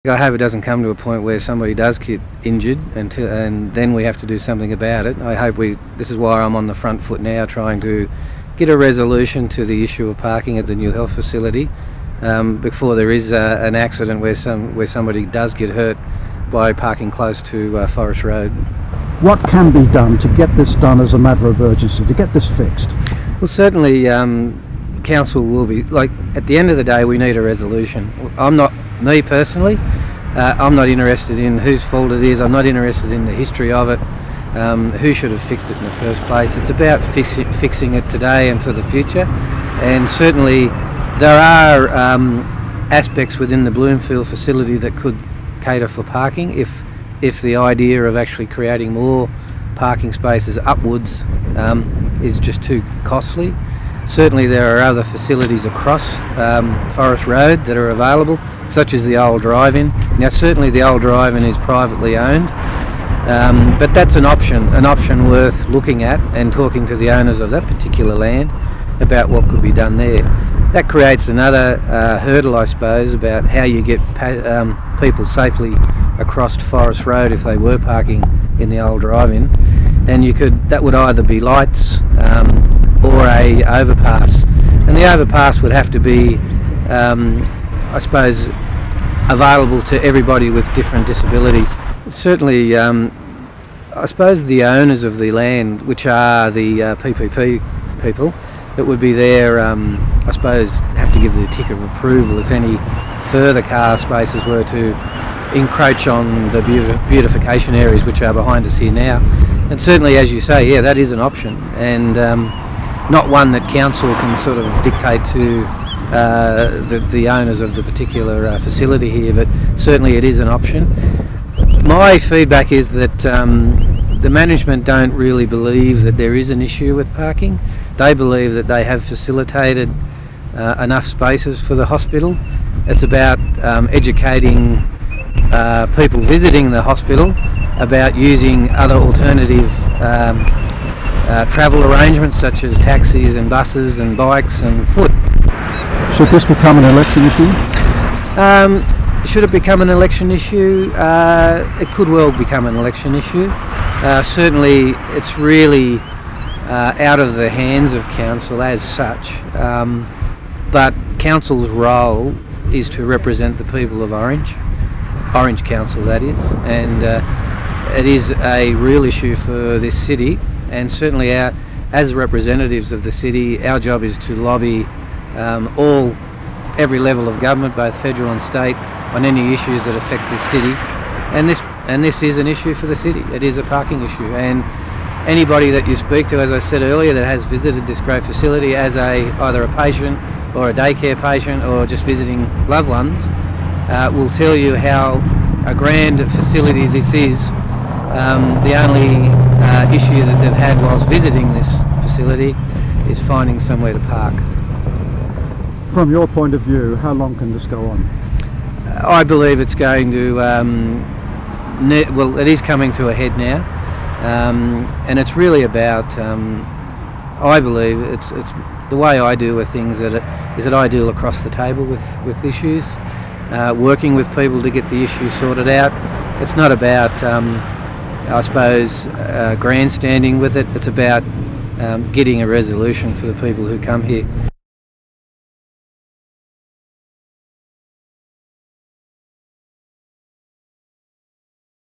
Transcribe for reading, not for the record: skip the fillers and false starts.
I hope it doesn't come to a point where somebody does get injured and then we have to do something about it. I hope this is why I'm on the front foot now, trying to get a resolution to the issue of parking at the new health facility before there is an accident where somebody does get hurt by parking close to Forest Road. What can be done to get this done as a matter of urgency, to get this fixed? Well, certainly council will be, at the end of the day we need a resolution. Me personally, I'm not interested in whose fault it is. I'm not interested in the history of it, who should have fixed it in the first place. It's about fixing it today and for the future, and certainly there are aspects within the Bloomfield facility that could cater for parking if the idea of actually creating more parking spaces upwards is just too costly. Certainly there are other facilities across Forest Road that are available, such as the old drive-in. Now certainly the old drive-in is privately owned, but that's an option worth looking at and talking to the owners of that particular land about what could be done there. That creates another hurdle, I suppose, about how you get people safely across Forest Road if they were parking in the old drive-in, and that would either be lights or a overpass, and the overpass would have to be I suppose available to everybody with different disabilities. Certainly I suppose the owners of the land, which are the PPP people that would be there, I suppose have to give the tick of approval if any further car spaces were to encroach on the beautification areas which are behind us here now. And certainly, as you say, yeah, that is an option, and not one that council can sort of dictate to the owners of the particular facility here, but certainly it is an option. My feedback is that the management don't really believe that there is an issue with parking. They believe that they have facilitated enough spaces for the hospital. It's about educating people visiting the hospital about using other alternative travel arrangements such as taxis and buses and bikes and foot. Should this become an election issue? Should it become an election issue? It could well become an election issue. Certainly it's really out of the hands of council as such, but council's role is to represent the people of Orange Council, that is, and it is a real issue for this city, and certainly as representatives of the city, our job is to lobby every level of government, both federal and state, on any issues that affect this city, and this is an issue for the city. It is a parking issue, and anybody that you speak to, as I said earlier, that has visited this great facility as either a patient or a daycare patient or just visiting loved ones will tell you how a grand facility this is. The only issue that they've had whilst visiting this facility is finding somewhere to park. From your point of view, how long can this go on? I believe it's going to, well, it is coming to a head now, and it's really about, I believe, it's the way I deal with things is that I deal across the table with issues, working with people to get the issues sorted out. It's not about, I suppose, grandstanding with it. It's about getting a resolution for the people who come here.